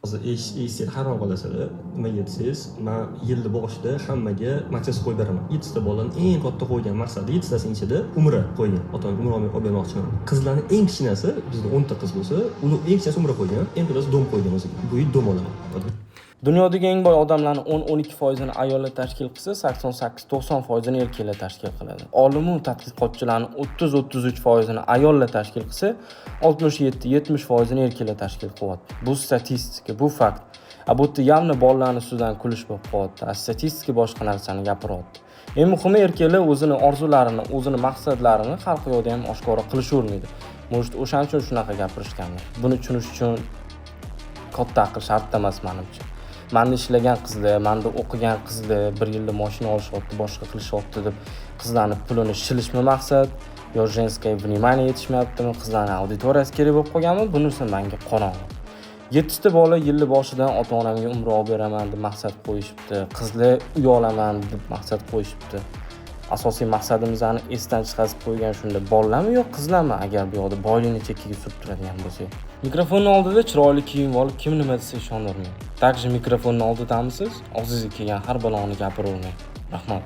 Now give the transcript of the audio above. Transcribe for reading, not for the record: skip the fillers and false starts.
Hozir eshitsangiz hayron qolasizlar. Nimaga desangiz, men yilni boshida hammaga maqsad qo'yib beraman. 7 ta bolani eng katta qo'ygan maqsadi 7 tasining ichida umra qo'ygan. Otam umra olib bermoqchiman. Qizlarning eng kichkinasi, bizda 10 ta qiz bo'lsa, uni eng kichkinasi umra qo'ygan, eng kattasi dom qo'ygan o'ziga. Bu yil dom olaman. Dunyodagi eng boy odamlarning 10-12% ayollar tashkil qilsa, 88-90% erkaklar tashkil qiladi. Olim va tadqiqotchilarning 30-33% ayollar tashkil qilsa, 67-70% erkaklar tashkil qilyapti. Bu statistika, bu fakt. Bu yerda yamni bolalarning ustidan kulish bo'lib qolyapti. Statistika boshqa narsani gapiryapti. Eng muhimi, erkaklar o'zini orzularini, o'zini maqsadlarini xalq yo'lida ham oshkora qilishavermaydi. Может, o'shaning uchun shunaqa gapirishganlar. Buni tushunish uchun katta aql shart emas menimcha. Manda ishlagan qizlar, manda o'qigan qizlar 1 yilda mashina olishyapti, boshqa qilishyapti deb qizlarning pulini shilishmi maqsad, yo женское внимание yetishmayaptimi, qizlarning auditoriyasi kerak bo'lib qolganmi, bunisi menga qorong'u. 7 ta bola yilni boshidan ota-onamga umra olib beraman deb maqsad qo'yishibdi, qizlar uy olaman deb maqsad qo'yishibdi. Asosiy maqsadimizni esdan chiqarib qo'ygan shunda bolalarmi yo qizlarmi, agar bu yoqda boylikni chekkaga surib turadigan bo'lsa. Mikrofonning oldida chiroyli kiyim olib kim nima desa ishonmayman. Takji mikrofonning oldidamisiz? Og'zingizga kelgan har baloni gapiravermang. Rahmat.